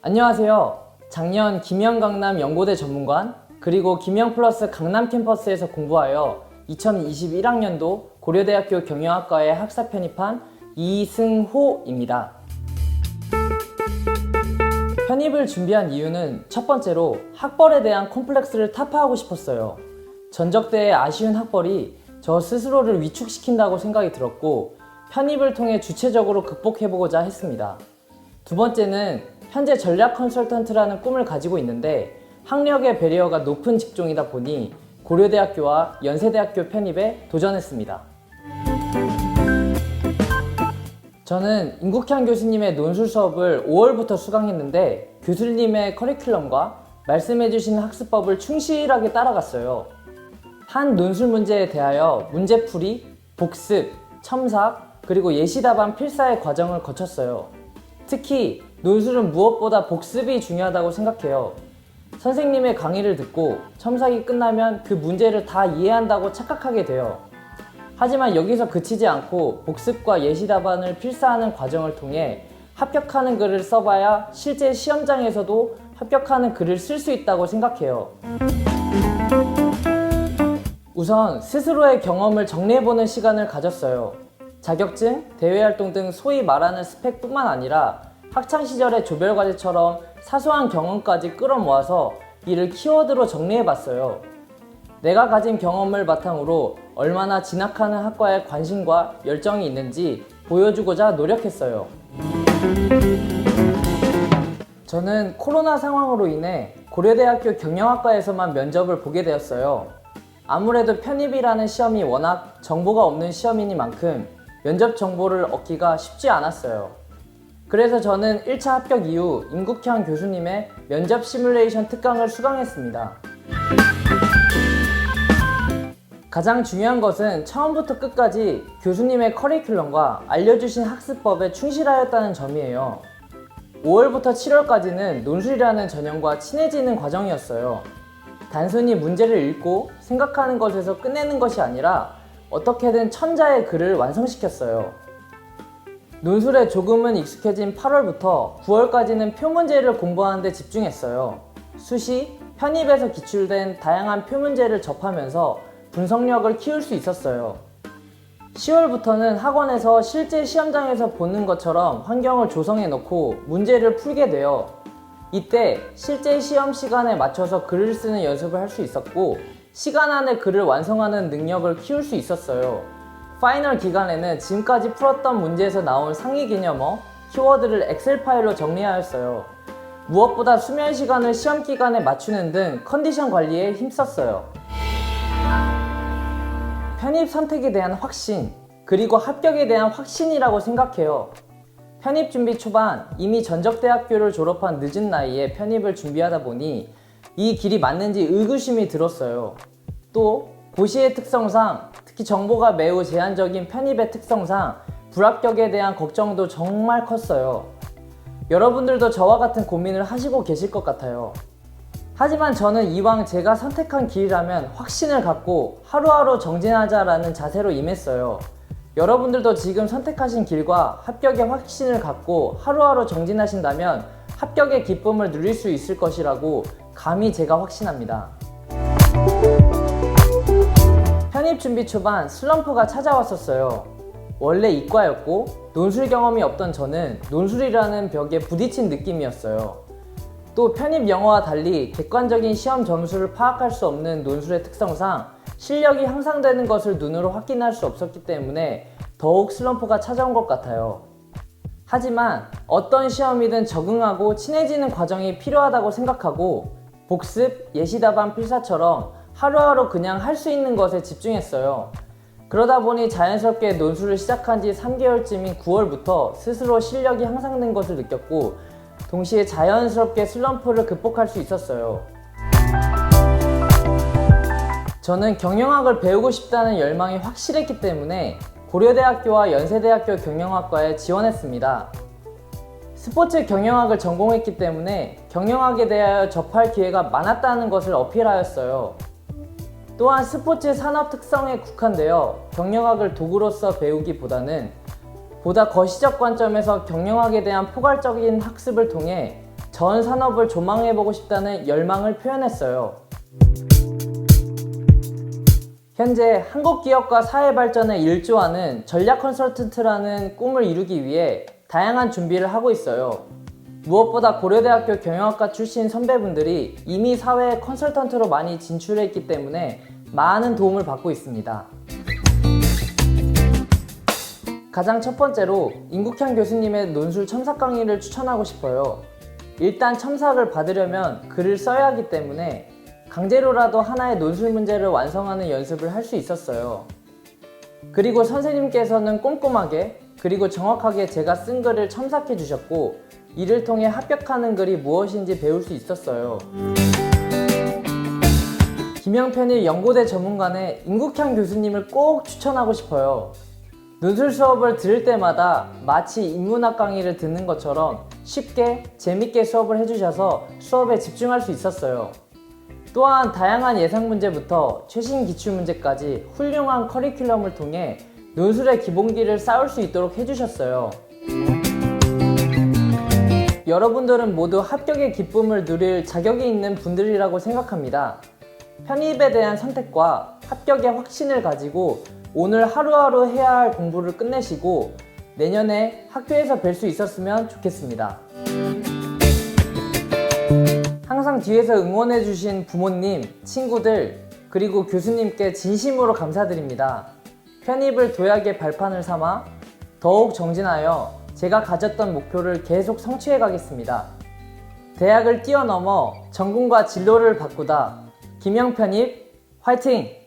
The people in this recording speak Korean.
안녕하세요. 작년 김영 강남 연고대 전문관 그리고 김영 플러스 강남 캠퍼스에서 공부하여 2021학년도 고려대학교 경영학과에 학사 편입한 이승호입니다. 편입을 준비한 이유는 첫 번째로 학벌에 대한 콤플렉스를 타파하고 싶었어요. 전적대의 아쉬운 학벌이 저 스스로를 위축시킨다고 생각이 들었고 편입을 통해 주체적으로 극복해보고자 했습니다. 두 번째는 현재 전략 컨설턴트라는 꿈을 가지고 있는데 학력의 배리어가 높은 직종이다 보니 고려대학교와 연세대학교 편입에 도전했습니다. 저는 임국현 교수님의 논술 수업을 5월부터 수강했는데 교수님의 커리큘럼과 말씀해주신 학습법을 충실하게 따라갔어요. 한 논술 문제에 대하여 문제풀이, 복습, 첨삭, 그리고 예시답안 필사의 과정을 거쳤어요. 특히 논술은 무엇보다 복습이 중요하다고 생각해요. 선생님의 강의를 듣고 첨삭이 끝나면 그 문제를 다 이해한다고 착각하게 돼요. 하지만 여기서 그치지 않고 복습과 예시답안을 필사하는 과정을 통해 합격하는 글을 써봐야 실제 시험장에서도 합격하는 글을 쓸 수 있다고 생각해요. 우선 스스로의 경험을 정리해보는 시간을 가졌어요. 자격증, 대외활동 등 소위 말하는 스펙뿐만 아니라 학창시절의 조별과제처럼 사소한 경험까지 끌어모아서 이를 키워드로 정리해봤어요. 내가 가진 경험을 바탕으로 얼마나 진학하는 학과에 관심과 열정이 있는지 보여주고자 노력했어요. 저는 코로나 상황으로 인해 고려대학교 경영학과에서만 면접을 보게 되었어요. 아무래도 편입이라는 시험이 워낙 정보가 없는 시험이니만큼 면접 정보를 얻기가 쉽지 않았어요. 그래서 저는 1차 합격 이후 임국현 교수님의 면접 시뮬레이션 특강을 수강했습니다. 가장 중요한 것은 처음부터 끝까지 교수님의 커리큘럼과 알려주신 학습법에 충실하였다는 점이에요. 5월부터 7월까지는 논술이라는 전형과 친해지는 과정이었어요. 단순히 문제를 읽고 생각하는 것에서 끝내는 것이 아니라 어떻게든 천자의 글을 완성시켰어요. 논술에 조금은 익숙해진 8월부터 9월까지는 표문제를 공부하는 데 집중했어요. 수시, 편입에서 기출된 다양한 표문제를 접하면서 분석력을 키울 수 있었어요. 10월부터는 학원에서 실제 시험장에서 보는 것처럼 환경을 조성해 놓고 문제를 풀게 돼요. 이때 실제 시험 시간에 맞춰서 글을 쓰는 연습을 할 수 있었고 시간 안에 글을 완성하는 능력을 키울 수 있었어요. 파이널 기간에는 지금까지 풀었던 문제에서 나온 상위 개념어, 키워드를 엑셀 파일로 정리하였어요. 무엇보다 수면 시간을 시험 기간에 맞추는 등 컨디션 관리에 힘썼어요. 편입 선택에 대한 확신, 그리고 합격에 대한 확신이라고 생각해요. 편입 준비 초반 이미 전적대학교를 졸업한 늦은 나이에 편입을 준비하다 보니 이 길이 맞는지 의구심이 들었어요. 또 고시의 특성상 특히 정보가 매우 제한적인 편입의 특성상 불합격에 대한 걱정도 정말 컸어요. 여러분들도 저와 같은 고민을 하시고 계실 것 같아요. 하지만 저는 이왕 제가 선택한 길이라면 확신을 갖고 하루하루 정진하자라는 자세로 임했어요. 여러분들도 지금 선택하신 길과 합격의 확신을 갖고 하루하루 정진하신다면 합격의 기쁨을 누릴 수 있을 것이라고 감히 제가 확신합니다. 편입 준비 초반 슬럼프가 찾아왔었어요. 원래 이과였고 논술 경험이 없던 저는 논술이라는 벽에 부딪힌 느낌이었어요. 또 편입 영어와 달리 객관적인 시험 점수를 파악할 수 없는 논술의 특성상 실력이 향상되는 것을 눈으로 확인할 수 없었기 때문에 더욱 슬럼프가 찾아온 것 같아요. 하지만 어떤 시험이든 적응하고 친해지는 과정이 필요하다고 생각하고 복습, 예시답안 필사처럼 하루하루 그냥 할 수 있는 것에 집중했어요. 그러다 보니 자연스럽게 논술을 시작한 지 3개월쯤인 9월부터 스스로 실력이 향상된 것을 느꼈고 동시에 자연스럽게 슬럼프를 극복할 수 있었어요. 저는 경영학을 배우고 싶다는 열망이 확실했기 때문에 고려대학교와 연세대학교 경영학과에 지원했습니다. 스포츠 경영학을 전공했기 때문에 경영학에 대하여 접할 기회가 많았다는 것을 어필하였어요. 또한 스포츠 산업 특성에 국한되어 경영학을 도구로서 배우기보다는 보다 거시적 관점에서 경영학에 대한 포괄적인 학습을 통해 전 산업을 조망해보고 싶다는 열망을 표현했어요. 현재 한국 기업과 사회 발전에 일조하는 전략 컨설턴트라는 꿈을 이루기 위해 다양한 준비를 하고 있어요. 무엇보다 고려대학교 경영학과 출신 선배분들이 이미 사회에 컨설턴트로 많이 진출했기 때문에 많은 도움을 받고 있습니다. 가장 첫 번째로 임국현 교수님의 논술 첨삭 강의를 추천하고 싶어요. 일단 첨삭을 받으려면 글을 써야 하기 때문에 강제로라도 하나의 논술 문제를 완성하는 연습을 할 수 있었어요. 그리고 선생님께서는 꼼꼼하게 그리고 정확하게 제가 쓴 글을 첨삭해 주셨고 이를 통해 합격하는 글이 무엇인지 배울 수 있었어요. 김영편일 연고대 전문가의 임국현 교수님을 꼭 추천하고 싶어요. 논술 수업을 들을 때마다 마치 인문학 강의를 듣는 것처럼 쉽게 재밌게 수업을 해주셔서 수업에 집중할 수 있었어요. 또한 다양한 예상 문제부터 최신 기출 문제까지 훌륭한 커리큘럼을 통해 논술의 기본기를 쌓을 수 있도록 해주셨어요. 여러분들은 모두 합격의 기쁨을 누릴 자격이 있는 분들이라고 생각합니다. 편입에 대한 선택과 합격의 확신을 가지고 오늘 하루하루 해야 할 공부를 끝내시고 내년에 학교에서 뵐 수 있었으면 좋겠습니다. 항상 뒤에서 응원해주신 부모님, 친구들, 그리고 교수님께 진심으로 감사드립니다. 편입을 도약의 발판을 삼아 더욱 정진하여 제가 가졌던 목표를 계속 성취해 가겠습니다. 대학을 뛰어넘어 전공과 진로를 바꾸다 김영편입 화이팅!